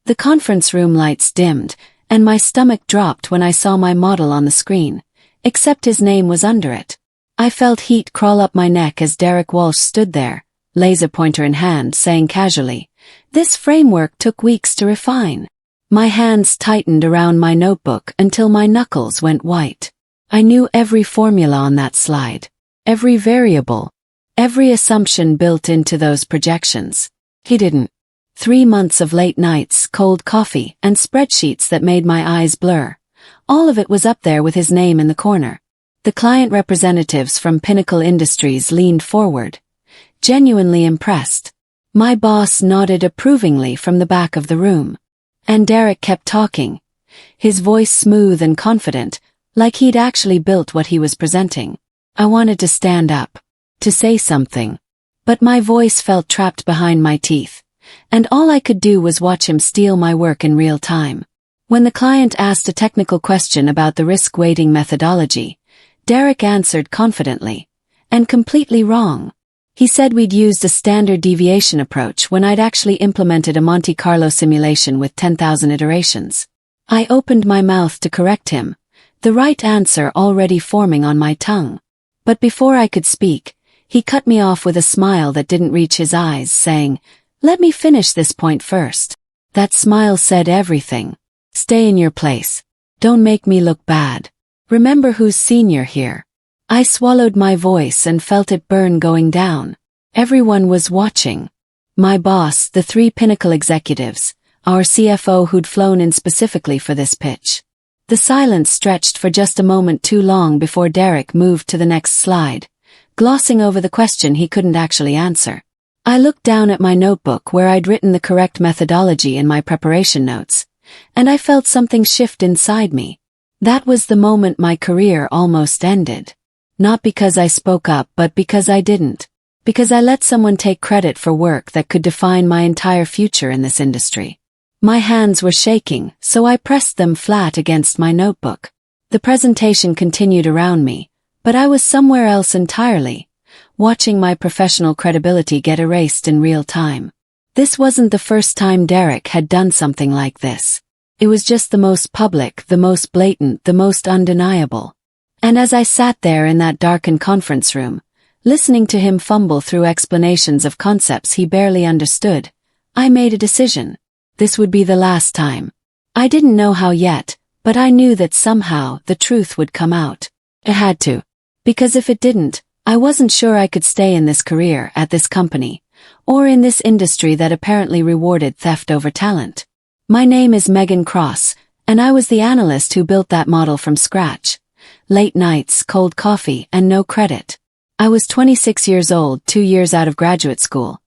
The conference room lights dimmed, and my stomach dropped when I saw my model on the screen, except his name was under it. I felt heat crawl up my neck as Derek Walsh stood there, laser pointer in hand, saying casually, "This framework took weeks to refine." My hands tightened around my notebook until my knuckles went white. I knew every formula on that slide, every variable, every assumption built into those projections. He didn't. 3 months of late nights, cold coffee, and spreadsheets that made my eyes blur. All of it was up there with his name in the corner. The client representatives from Pinnacle Industries leaned forward, genuinely impressed. My boss nodded approvingly from the back of the room. And Derek kept talking, his voice smooth and confident, like he'd actually built what he was presenting. I wanted to stand up, to say something, but my voice felt trapped behind my teeth, and all I could do was watch him steal my work in real time. When the client asked a technical question about the risk-weighting methodology, Derek answered confidently, and completely wrong. He said we'd used a standard deviation approach when I'd actually implemented a Monte Carlo simulation with 10,000 iterations. I opened my mouth to correct him, the right answer already forming on my tongue. But before I could speak, he cut me off with a smile that didn't reach his eyes, saying, "Let me finish this point first." That smile said everything. "Stay in your place. Don't make me look bad. Remember who's senior here." I swallowed my voice and felt it burn going down. Everyone was watching. My boss, the 3 Pinnacle executives, our CFO who'd flown in specifically for this pitch. The silence stretched for just a moment too long before Derek moved to the next slide, glossing over the question he couldn't actually answer. I looked down at my notebook where I'd written the correct methodology in my preparation notes, and I felt something shift inside me. That was the moment my career almost ended. Not because I spoke up, but because I didn't. Because I let someone take credit for work that could define my entire future in this industry. My hands were shaking, so I pressed them flat against my notebook. The presentation continued around me, but I was somewhere else entirely, watching my professional credibility get erased in real time. This wasn't the first time Derek had done something like this. It was just the most public, the most blatant, the most undeniable. And as I sat there in that darkened conference room, listening to him fumble through explanations of concepts he barely understood, I made a decision. This would be the last time. I didn't know how yet, but I knew that somehow the truth would come out. It had to. Because if it didn't, I wasn't sure I could stay in this career, at this company, or in this industry that apparently rewarded theft over talent. My name is Megan Cross, and I was the analyst who built that model from scratch. Late nights, cold coffee, and no credit. I was 26 years old, 2 years out of graduate school,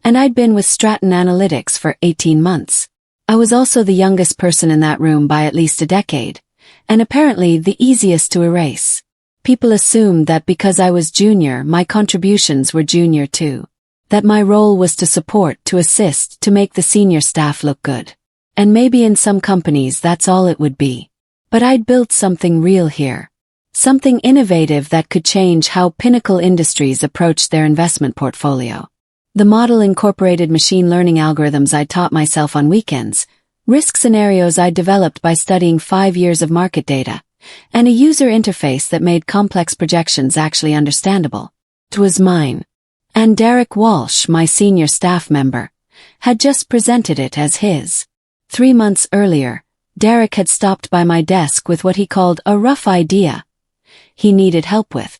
and I'd been with Stratton Analytics for 18 months. I was also the youngest person in that room by at least a decade, and apparently the easiest to erase. People assumed that because I was junior, my contributions were junior too. That my role was to support, to assist, to make the senior staff look good. And maybe in some companies that's all it would be. But I'd built something real here. Something innovative that could change how Pinnacle Industries approached their investment portfolio. The model incorporated machine learning algorithms I taught myself on weekends, risk scenarios I developed by studying 5 years of market data, and a user interface that made complex projections actually understandable. It was mine. And Derek Walsh, my senior staff member, had just presented it as his. 3 months earlier, Derek had stopped by my desk with what he called a rough idea he needed help with.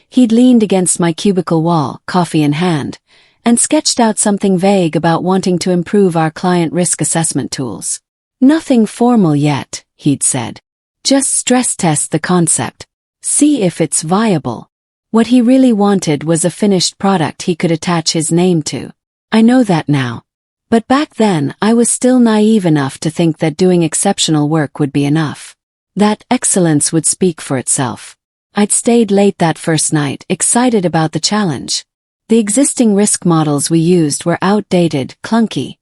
He'd leaned against my cubicle wall, coffee in hand, and sketched out something vague about wanting to improve our client risk assessment tools. "Nothing formal yet," he'd said. "Just stress test the concept. See if it's viable." What he really wanted was a finished product he could attach his name to. I know that now. But back then, I was still naive enough to think that doing exceptional work would be enough. That excellence would speak for itself. I'd stayed late that first night, excited about the challenge. The existing risk models we used were outdated, clunky,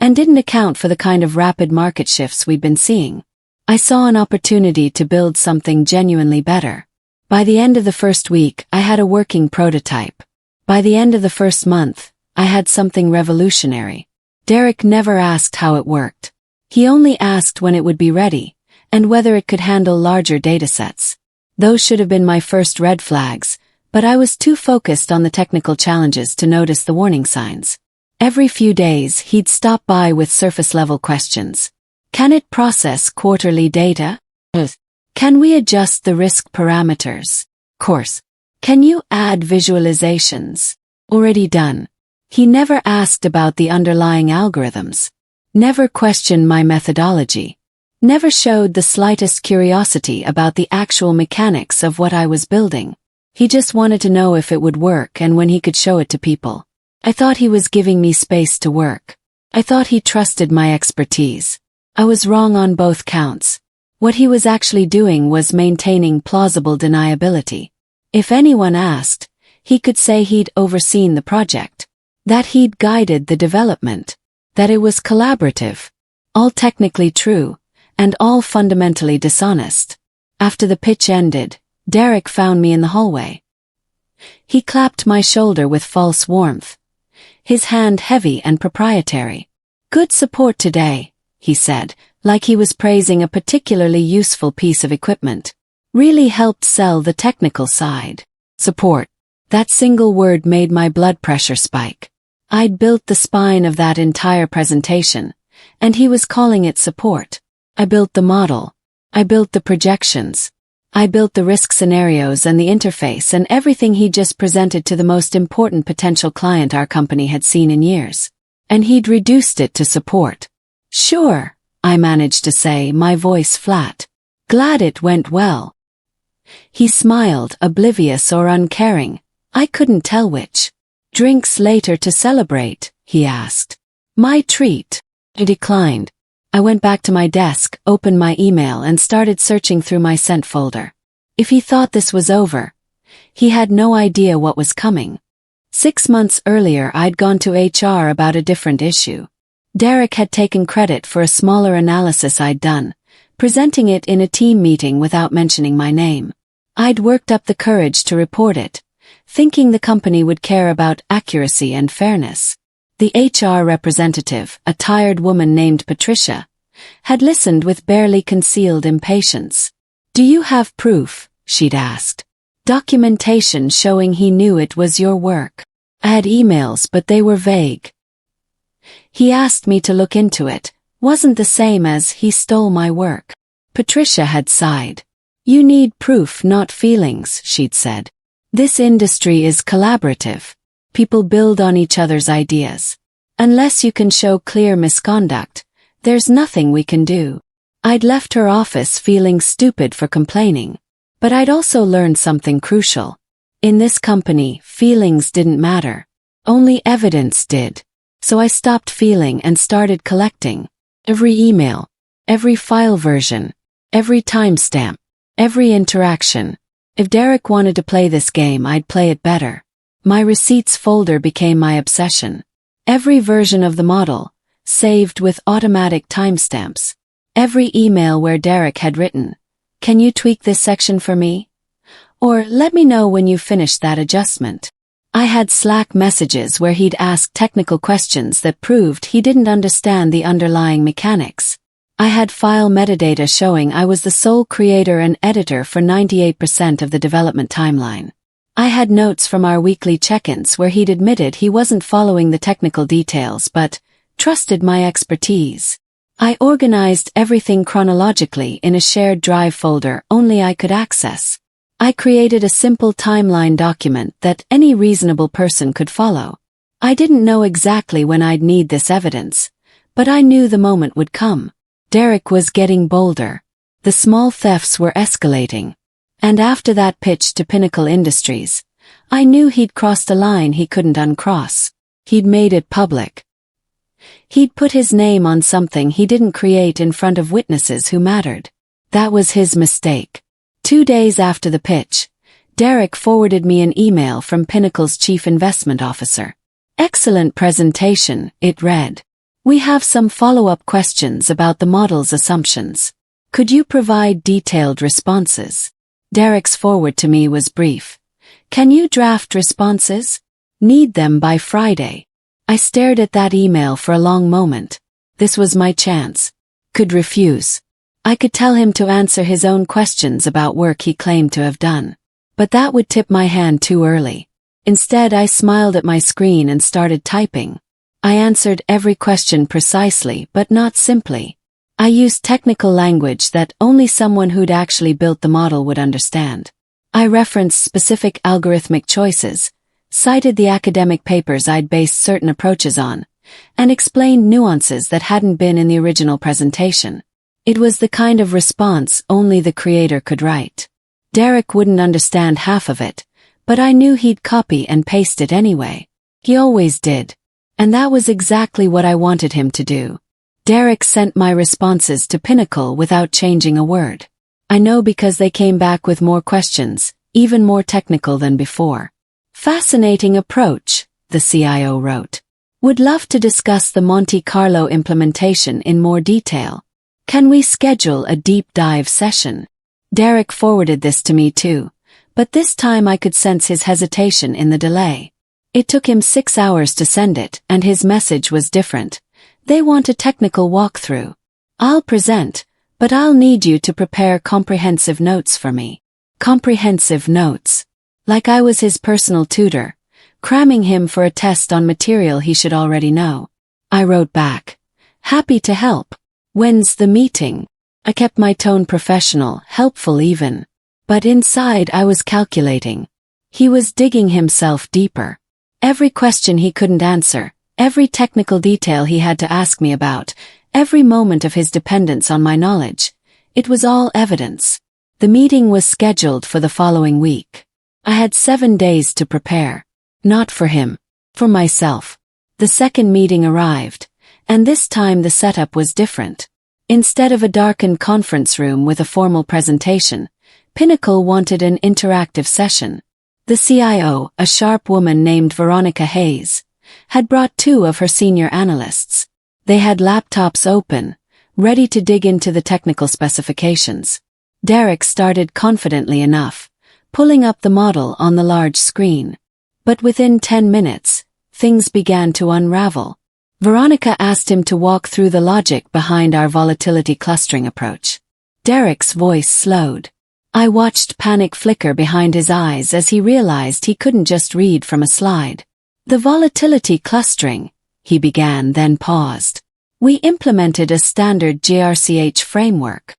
and didn't account for the kind of rapid market shifts we'd been seeing. I saw an opportunity to build something genuinely better. By the end of the first week, I had a working prototype. By the end of the first month, I had something revolutionary. Derek never asked how it worked. He only asked when it would be ready, and whether it could handle larger datasets. Those should have been my first red flags, but I was too focused on the technical challenges to notice the warning signs. Every few days, he'd stop by with surface-level questions. Can it process quarterly data? Can we adjust the risk parameters? Course. Can you add visualizations? Already done. He never asked about the underlying algorithms. Never questioned my methodology. Never showed the slightest curiosity about the actual mechanics of what I was building. He just wanted to know if it would work and when he could show it to people. I thought he was giving me space to work. I thought he trusted my expertise. I was wrong on both counts. What he was actually doing was maintaining plausible deniability. If anyone asked, he could say he'd overseen the project, that he'd guided the development, that it was collaborative. All technically true, and all fundamentally dishonest. After the pitch ended, Derek found me in the hallway. He clapped my shoulder with false warmth, his hand heavy and proprietary. Good support today, he said, like he was praising a particularly useful piece of equipment. Really helped sell the technical side. Support. That single word made my blood pressure spike. I'd built the spine of that entire presentation, and he was calling it support. I built the model. I built the projections. I built the risk scenarios and the interface and everything he just presented to the most important potential client our company had seen in years. And he'd reduced it to support. Sure, I managed to say, my voice flat. Glad it went well. He smiled, oblivious or uncaring. I couldn't tell which. Drinks later to celebrate, he asked. My treat. I declined. I went back to my desk, opened my email and started searching through my sent folder. If he thought this was over, he had no idea what was coming. 6 months earlier I'd gone to HR about a different issue. Derek had taken credit for a smaller analysis I'd done, presenting it in a team meeting without mentioning my name. I'd worked up the courage to report it, thinking the company would care about accuracy and fairness. The HR representative, a tired woman named Patricia, had listened with barely concealed impatience. Do you have proof? She'd asked. Documentation showing he knew it was your work. I had emails, but they were vague. He asked me to look into it. Wasn't the same as he stole my work. Patricia had sighed. You need proof, not feelings, she'd said. This industry is collaborative. People build on each other's ideas. Unless you can show clear misconduct, there's nothing we can do. I'd left her office feeling stupid for complaining. But I'd also learned something crucial. In this company, feelings didn't matter. Only evidence did. So I stopped feeling and started collecting. Every email, every file version, every timestamp, every interaction. If Derek wanted to play this game, I'd play it better. My receipts folder became my obsession. Every version of the model, saved with automatic timestamps. Every email where Derek had written, "Can you tweak this section for me?" Or, "Let me know when you've finished that adjustment." I had Slack messages where he'd ask technical questions that proved he didn't understand the underlying mechanics. I had file metadata showing I was the sole creator and editor for 98% of the development timeline. I had notes from our weekly check-ins where he'd admitted he wasn't following the technical details but trusted my expertise. I organized everything chronologically in a shared drive folder only I could access. I created a simple timeline document that any reasonable person could follow. I didn't know exactly when I'd need this evidence, but I knew the moment would come. Derek was getting bolder. The small thefts were escalating. And after that pitch to Pinnacle Industries, I knew he'd crossed a line he couldn't uncross. He'd made it public. He'd put his name on something he didn't create in front of witnesses who mattered. That was his mistake. 2 days after the pitch, Derek forwarded me an email from Pinnacle's chief investment officer. Excellent presentation, it read. We have some follow-up questions about the model's assumptions. Could you provide detailed responses? Derek's forward to me was brief. Can you draft responses? Need them by Friday. I stared at that email for a long moment. This was my chance. Could refuse. I could tell him to answer his own questions about work he claimed to have done. But that would tip my hand too early. Instead, I smiled at my screen and started typing. I answered every question precisely, but not simply. I used technical language that only someone who'd actually built the model would understand. I referenced specific algorithmic choices, cited the academic papers I'd based certain approaches on, and explained nuances that hadn't been in the original presentation. It was the kind of response only the creator could write. Derek wouldn't understand half of it, but I knew he'd copy and paste it anyway. He always did. And that was exactly what I wanted him to do. Derek sent my responses to Pinnacle without changing a word. I know because they came back with more questions, even more technical than before. Fascinating approach, the CIO wrote. Would love to discuss the Monte Carlo implementation in more detail. Can we schedule a deep dive session? Derek forwarded this to me too, but this time I could sense his hesitation in the delay. It took him 6 hours to send it, and his message was different. They want a technical walkthrough. I'll present, but I'll need you to prepare comprehensive notes for me. Comprehensive notes. Like I was his personal tutor, cramming him for a test on material he should already know. I wrote back. Happy to help. When's the meeting? I kept my tone professional, helpful even. But inside I was calculating. He was digging himself deeper. Every question he couldn't answer, every technical detail he had to ask me about, every moment of his dependence on my knowledge. It was all evidence. The meeting was scheduled for the following week. I had 7 days to prepare. Not for him. For myself. The second meeting arrived, and this time the setup was different. Instead of a darkened conference room with a formal presentation, Pinnacle wanted an interactive session. The CIO, a sharp woman named Veronica Hayes, had brought 2 of her senior analysts. They had laptops open, ready to dig into the technical specifications. Derek started confidently enough, pulling up the model on the large screen. But within 10 minutes, things began to unravel. Veronica asked him to walk through the logic behind our volatility clustering approach. Derek's voice slowed. I watched panic flicker behind his eyes as he realized he couldn't just read from a slide. The volatility clustering, he began, then paused. We implemented a standard GRCH framework.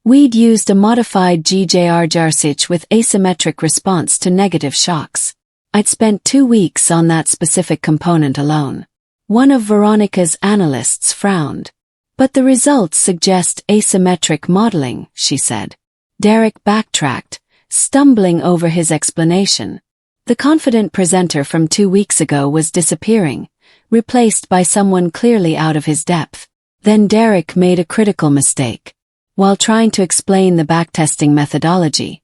We'd used a modified GJR-GRCH with asymmetric response to negative shocks. I'd spent 2 weeks on that specific component alone. One of Veronica's analysts frowned. But the results suggest asymmetric modeling, she said. Derek backtracked, stumbling over his explanation. The confident presenter from 2 weeks ago was disappearing, replaced by someone clearly out of his depth. Then Derek made a critical mistake. While trying to explain the backtesting methodology,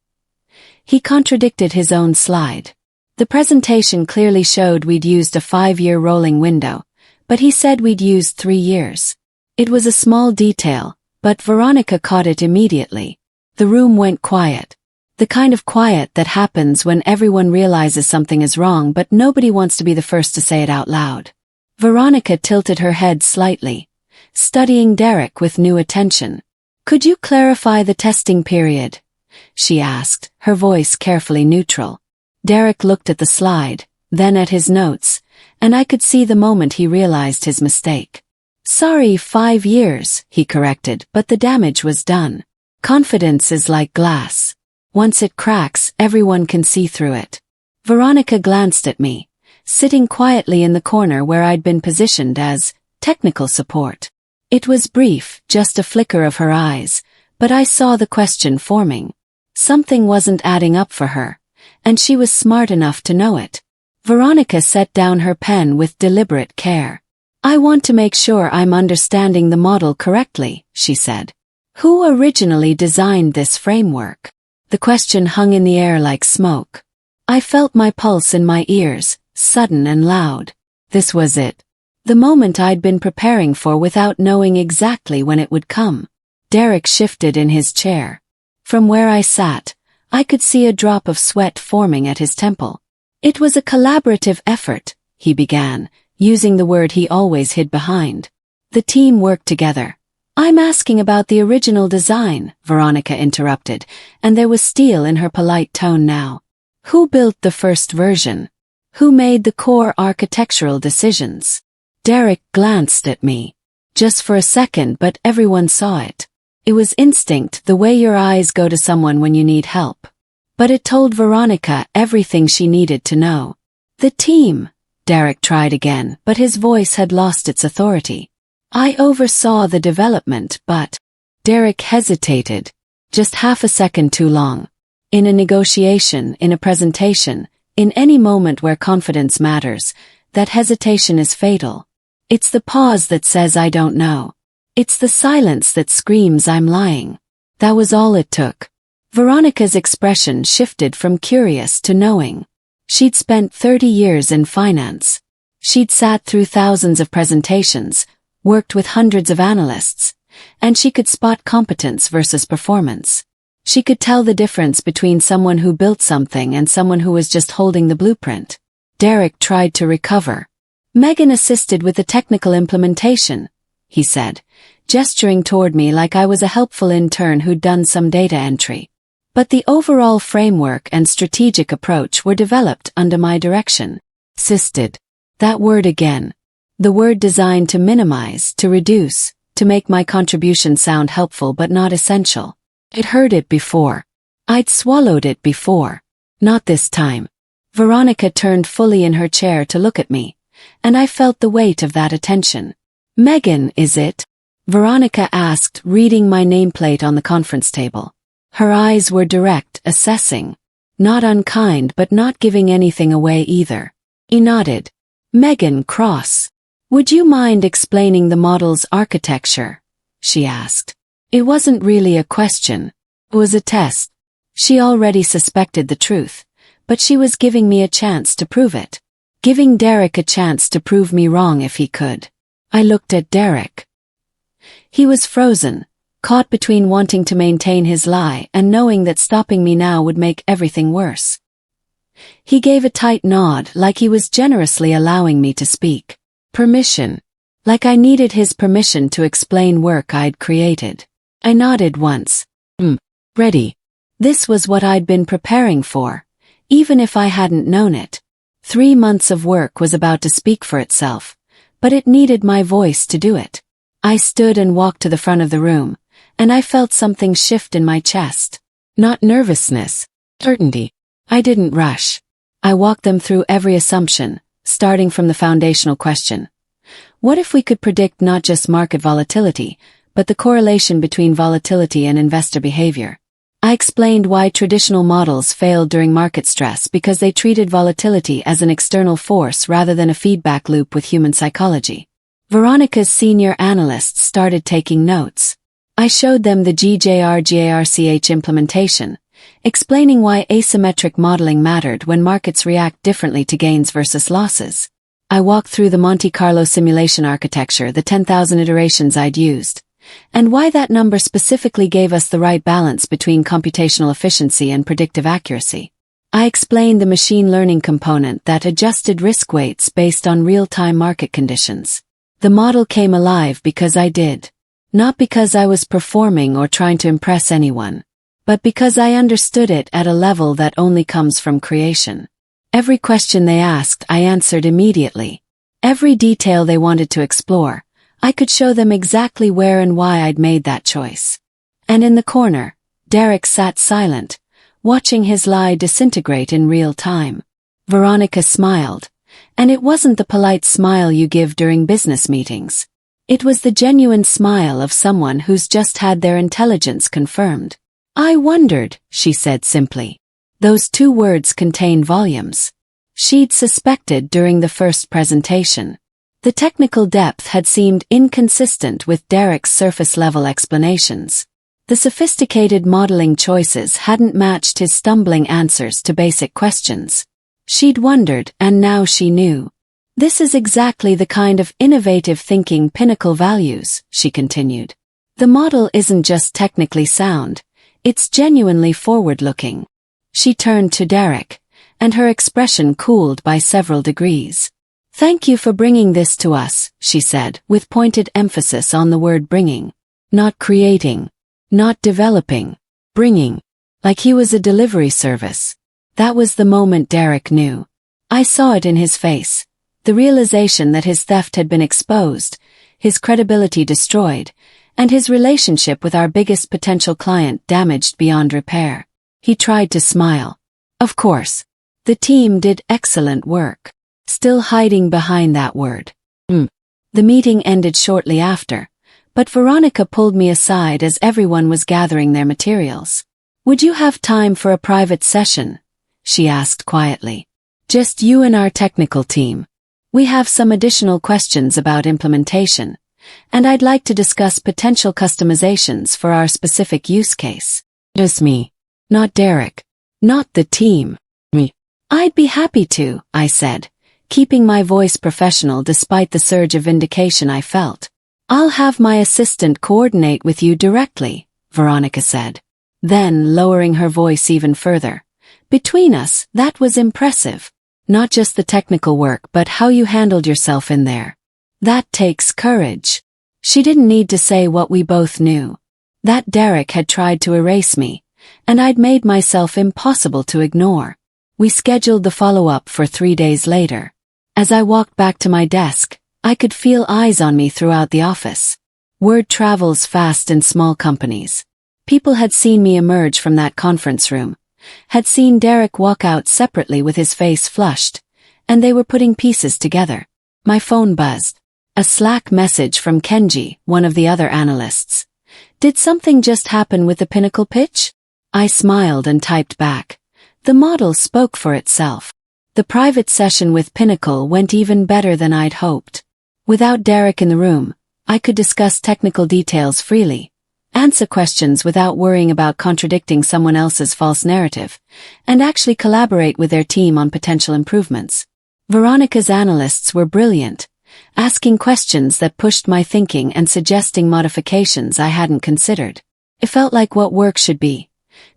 he contradicted his own slide. The presentation clearly showed we'd used a 5-year rolling window, but he said we'd used 3 years. It was a small detail, but Veronica caught it immediately. The room went quiet. The kind of quiet that happens when everyone realizes something is wrong but nobody wants to be the first to say it out loud. Veronica tilted her head slightly, studying Derek with new attention. Could you clarify the testing period? She asked, her voice carefully neutral. Derek looked at the slide, then at his notes, and I could see the moment he realized his mistake. Sorry, 5 years, he corrected, but the damage was done. Confidence is like glass. Once it cracks, everyone can see through it. Veronica glanced at me, sitting quietly in the corner where I'd been positioned as technical support. It was brief, just a flicker of her eyes, but I saw the question forming. Something wasn't adding up for her, and she was smart enough to know it. Veronica set down her pen with deliberate care. I want to make sure I'm understanding the model correctly, she said. Who originally designed this framework? The question hung in the air like smoke. I felt my pulse in my ears, sudden and loud. This was it. The moment I'd been preparing for without knowing exactly when it would come. Derek shifted in his chair. From where I sat, I could see a drop of sweat forming at his temple. It was a collaborative effort, he began, using the word he always hid behind. The team worked together. I'm asking about the original design, Veronica interrupted, and there was steel in her polite tone now. Who built the first version? Who made the core architectural decisions? Derek glanced at me. Just for a second, but everyone saw it. It was instinct, the way your eyes go to someone when you need help. But it told Veronica everything she needed to know. The team. Derek tried again, but his voice had lost its authority. I oversaw the development, but... Derek hesitated. Just half a second too long. In a negotiation, in a presentation, in any moment where confidence matters, that hesitation is fatal. It's the pause that says I don't know. It's the silence that screams I'm lying. That was all it took. Veronica's expression shifted from curious to knowing. She'd spent 30 years in finance. She'd sat through thousands of presentations, worked with hundreds of analysts, and she could spot competence versus performance. She could tell the difference between someone who built something and someone who was just holding the blueprint. Derek tried to recover. Megan assisted with the technical implementation, he said, gesturing toward me like I was a helpful intern who'd done some data entry. But the overall framework and strategic approach were developed under my direction. Assisted. That word again. The word designed to minimize, to reduce, to make my contribution sound helpful but not essential. I'd heard it before. I'd swallowed it before. Not this time. Veronica turned fully in her chair to look at me, and I felt the weight of that attention. Megan, is it? Veronica asked, reading my nameplate on the conference table. Her eyes were direct, assessing. Not unkind but not giving anything away either. He nodded. Megan Cross. Would you mind explaining the model's architecture? She asked. It wasn't really a question. It was a test. She already suspected the truth, but she was giving me a chance to prove it. Giving Derek a chance to prove me wrong if he could. I looked at Derek. He was frozen, caught between wanting to maintain his lie and knowing that stopping me now would make everything worse. He gave a tight nod like he was generously allowing me to speak. Permission. Like I needed his permission to explain work I'd created. I nodded once. Ready. This was what I'd been preparing for, even if I hadn't known it. 3 months of work was about to speak for itself, but it needed my voice to do it. I stood and walked to the front of the room, and I felt something shift in my chest. Not nervousness, certainty. I didn't rush. I walked them through every assumption, starting from the foundational question. What if we could predict not just market volatility, but the correlation between volatility and investor behavior? I explained why traditional models failed during market stress because they treated volatility as an external force rather than a feedback loop with human psychology. Veronica's senior analysts started taking notes. I showed them the GJR-GARCH implementation, explaining why asymmetric modeling mattered when markets react differently to gains versus losses. I walked through the Monte Carlo simulation architecture, the 10,000 iterations I'd used, and why that number specifically gave us the right balance between computational efficiency and predictive accuracy. I explained the machine learning component that adjusted risk weights based on real-time market conditions. The model came alive because I did. Not because I was performing or trying to impress anyone, but because I understood it at a level that only comes from creation. Every question they asked, I answered immediately. Every detail they wanted to explore, I could show them exactly where and why I'd made that choice. And in the corner, Derek sat silent, watching his lie disintegrate in real time. Veronica smiled, and it wasn't the polite smile you give during business meetings. It was the genuine smile of someone who's just had their intelligence confirmed. I wondered, she said simply. Those 2 words contained volumes. She'd suspected during the first presentation. The technical depth had seemed inconsistent with Derek's surface-level explanations. The sophisticated modeling choices hadn't matched his stumbling answers to basic questions. She'd wondered, and now she knew. This is exactly the kind of innovative thinking Pinnacle values, she continued. The model isn't just technically sound, it's genuinely forward-looking. She turned to Derek, and her expression cooled by several degrees. Thank you for bringing this to us, she said, with pointed emphasis on the word bringing. Not creating. Not developing. Bringing. Like he was a delivery service. That was the moment Derek knew. I saw it in his face. The realization that his theft had been exposed, his credibility destroyed, and his relationship with our biggest potential client damaged beyond repair. He tried to smile. Of course. The team did excellent work. Still hiding behind that word. The meeting ended shortly after, but Veronica pulled me aside as everyone was gathering their materials. Would you have time for a private session? She asked quietly. Just you and our technical team. We have some additional questions about implementation, and I'd like to discuss potential customizations for our specific use case. Just me. Not Derek. Not the team. Me. I'd be happy to, I said, keeping my voice professional despite the surge of vindication I felt. I'll have my assistant coordinate with you directly, Veronica said. Then, lowering her voice even further. Between us, that was impressive. Not just the technical work but how you handled yourself in there. That takes courage. She didn't need to say what we both knew. That Derek had tried to erase me, and I'd made myself impossible to ignore. We scheduled the follow-up for 3 days later. As I walked back to my desk, I could feel eyes on me throughout the office. Word travels fast in small companies. People had seen me emerge from that conference room, had seen Derek walk out separately with his face flushed, and they were putting pieces together. My phone buzzed. A Slack message from Kenji, one of the other analysts. Did something just happen with the Pinnacle pitch? I smiled and typed back. The model spoke for itself. The private session with Pinnacle went even better than I'd hoped. Without Derek in the room, I could discuss technical details freely, answer questions without worrying about contradicting someone else's false narrative, and actually collaborate with their team on potential improvements. Veronica's analysts were brilliant, asking questions that pushed my thinking and suggesting modifications I hadn't considered. It felt like what work should be.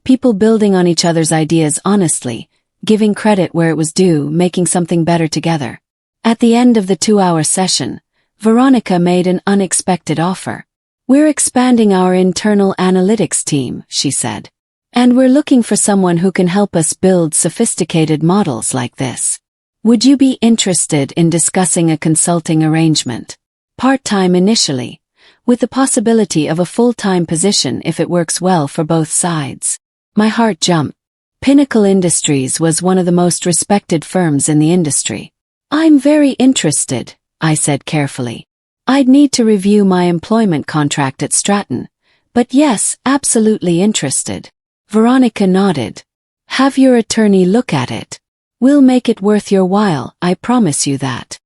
People building on each other's ideas honestly, giving credit where it was due, making something better together. At the end of the 2-hour session, Veronica made an unexpected offer. We're expanding our internal analytics team, she said. And we're looking for someone who can help us build sophisticated models like this. Would you be interested in discussing a consulting arrangement? Part-time initially, with the possibility of a full-time position if it works well for both sides. My heart jumped. Pinnacle Industries was one of the most respected firms in the industry. I'm very interested, I said carefully. I'd need to review my employment contract at Stratton, but yes, absolutely interested. Veronica nodded. Have your attorney look at it. We'll make it worth your while, I promise you that.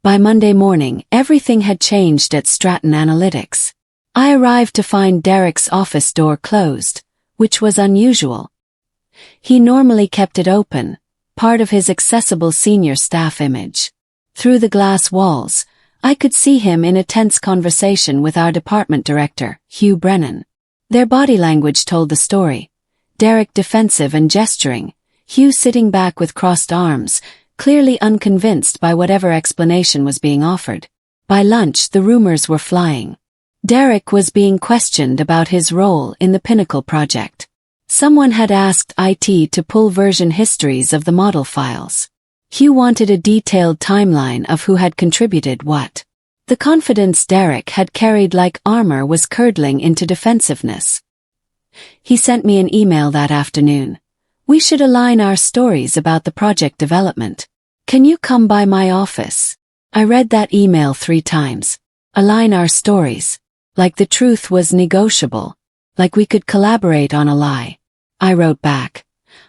By Monday morning, everything had changed at Stratton Analytics. I arrived to find Derek's office door closed, which was unusual. He normally kept it open, part of his accessible senior staff image. Through the glass walls, I could see him in a tense conversation with our department director, Hugh Brennan. Their body language told the story. Derek defensive and gesturing, Hugh sitting back with crossed arms, clearly unconvinced by whatever explanation was being offered. By lunch, the rumors were flying. Derek was being questioned about his role in the Pinnacle project. Someone had asked IT to pull version histories of the model files. Hugh wanted a detailed timeline of who had contributed what. The confidence Derek had carried like armor was curdling into defensiveness. He sent me an email that afternoon. We should align our stories about the project development. Can you come by my office? I read that email 3 times. Align our stories. Like the truth was negotiable. Like we could collaborate on a lie. I wrote back.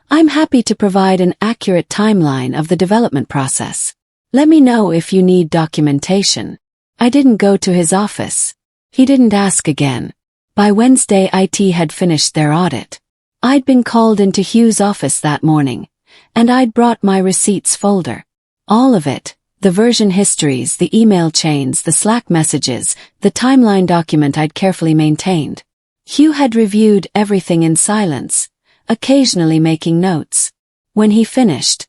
I'm happy to provide an accurate timeline of the development process. Let me know if you need documentation. I didn't go to his office. He didn't ask again. By Wednesday, IT had finished their audit. I'd been called into Hugh's office that morning, and I'd brought my receipts folder. All of it, the version histories, the email chains, the Slack messages, the timeline document I'd carefully maintained. Hugh had reviewed everything in silence, occasionally making notes. When he finished,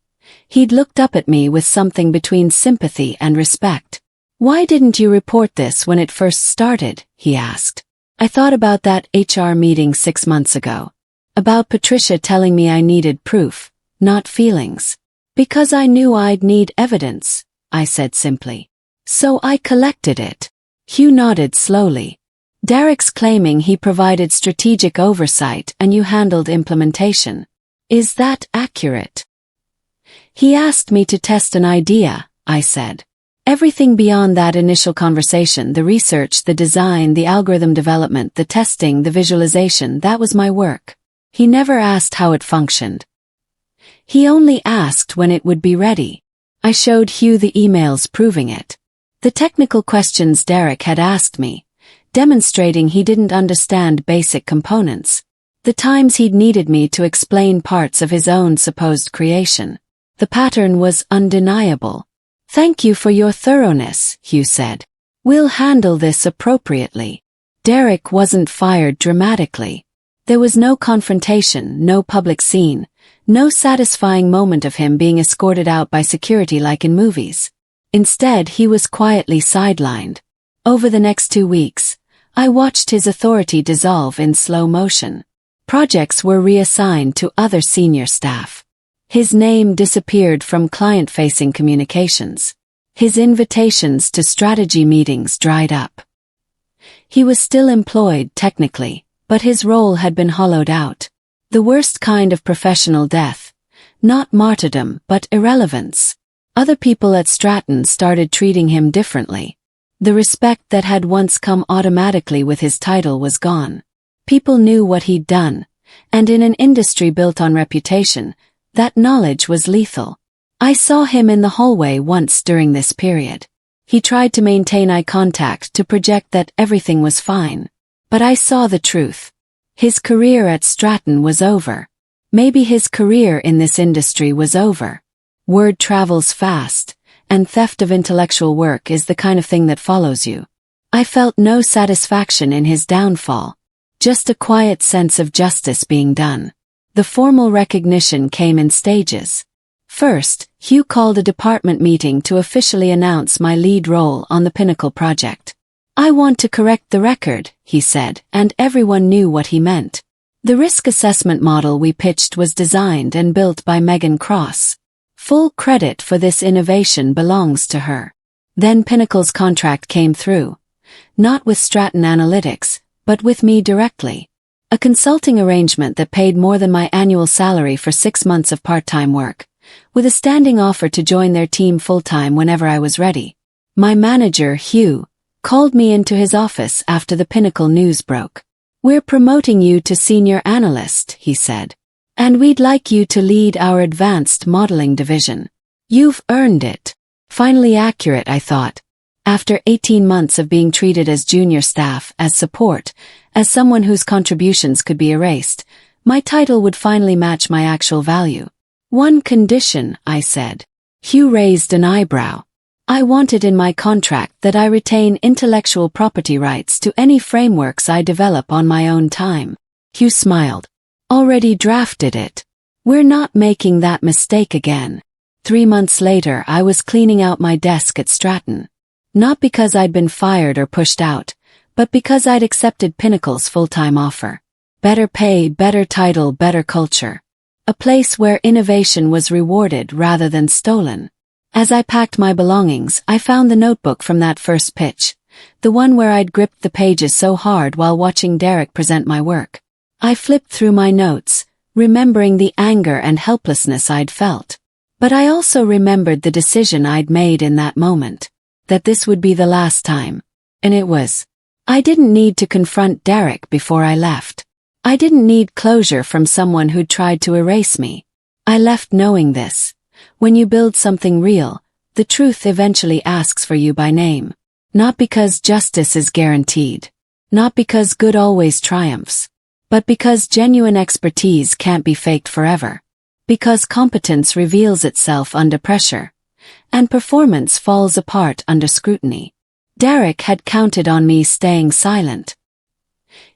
He'd looked up at me with something between sympathy and respect. "Why didn't you report this when it first started?" he asked. "I thought about that HR meeting 6 months ago. About Patricia telling me I needed proof, not feelings. Because I knew I'd need evidence," I said simply. "So I collected it." Hugh nodded slowly. "Derek's claiming he provided strategic oversight and you handled implementation. Is that accurate?" "He asked me to test an idea," I said. "Everything beyond that initial conversation, the research, the design, the algorithm development, the testing, the visualization, that was my work. He never asked how it functioned. He only asked when it would be ready." I showed Hugh the emails proving it. The technical questions Derek had asked me, demonstrating he didn't understand basic components. The times he'd needed me to explain parts of his own supposed creation. The pattern was undeniable. "Thank you for your thoroughness," Hugh said. "We'll handle this appropriately." Derek wasn't fired dramatically. There was no confrontation, no public scene, no satisfying moment of him being escorted out by security like in movies. Instead, he was quietly sidelined. Over the next 2 weeks, I watched his authority dissolve in slow motion. Projects were reassigned to other senior staff. His name disappeared from client-facing communications. His invitations to strategy meetings dried up. He was still employed technically, but his role had been hollowed out. The worst kind of professional death. Not martyrdom, but irrelevance. Other people at Stratton started treating him differently. The respect that had once come automatically with his title was gone. People knew what he'd done, and in an industry built on reputation, that knowledge was lethal. I saw him in the hallway once during this period. He tried to maintain eye contact to project that everything was fine. But I saw the truth. His career at Stratton was over. Maybe his career in this industry was over. Word travels fast, and theft of intellectual work is the kind of thing that follows you. I felt no satisfaction in his downfall, just a quiet sense of justice being done. The formal recognition came in stages. First, Hugh called a department meeting to officially announce my lead role on the Pinnacle project. "I want to correct the record," he said, and everyone knew what he meant. The risk assessment model we pitched was designed and built by Megan Cross. Full credit for this innovation belongs to her. Then Pinnacle's contract came through. Not with Stratton Analytics, but with me directly. A consulting arrangement that paid more than my annual salary for 6 months of part-time work, with a standing offer to join their team full-time whenever I was ready. My manager, Hugh, called me into his office after the Pinnacle news broke. "We're promoting you to senior analyst," he said. "And we'd like you to lead our advanced modeling division. You've earned it." Finally accurate, I thought. After 18 months of being treated as junior staff, as support, as someone whose contributions could be erased, my title would finally match my actual value. "One condition," I said. Hugh raised an eyebrow. "I wanted in my contract that I retain intellectual property rights to any frameworks I develop on my own time." Hugh smiled. "Already drafted it. We're not making that mistake again." 3 months later, I was cleaning out my desk at Stratton. Not because I'd been fired or pushed out, but because I'd accepted Pinnacle's full-time offer. Better pay, better title, better culture. A place where innovation was rewarded rather than stolen. As I packed my belongings, I found the notebook from that first pitch, the one where I'd gripped the pages so hard while watching Derek present my work. I flipped through my notes, remembering the anger and helplessness I'd felt. But I also remembered the decision I'd made in that moment, that this would be the last time. And it was. I didn't need to confront Derek before I left. I didn't need closure from someone who'd tried to erase me. I left knowing this. When you build something real, the truth eventually asks for you by name. Not because justice is guaranteed. Not because good always triumphs. But because genuine expertise can't be faked forever. Because competence reveals itself under pressure. And performance falls apart under scrutiny. Derek had counted on me staying silent.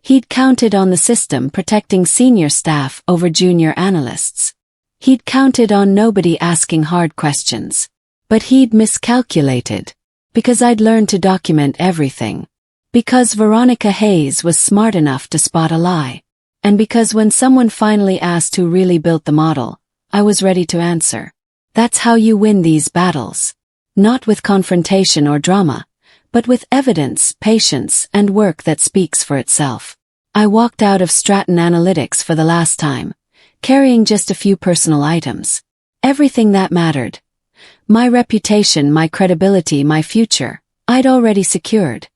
He'd counted on the system protecting senior staff over junior analysts. He'd counted on nobody asking hard questions. But he'd miscalculated. Because I'd learned to document everything. Because Veronica Hayes was smart enough to spot a lie. And because when someone finally asked who really built the model, I was ready to answer. That's how you win these battles. Not with confrontation or drama, but with evidence, patience, and work that speaks for itself. I walked out of Stratton Analytics for the last time, carrying just a few personal items. Everything that mattered. My reputation, my credibility, my future, I'd already secured.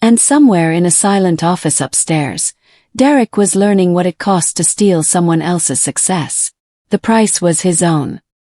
And somewhere in a silent office upstairs, Derek was learning what it cost to steal someone else's success. The price was his own.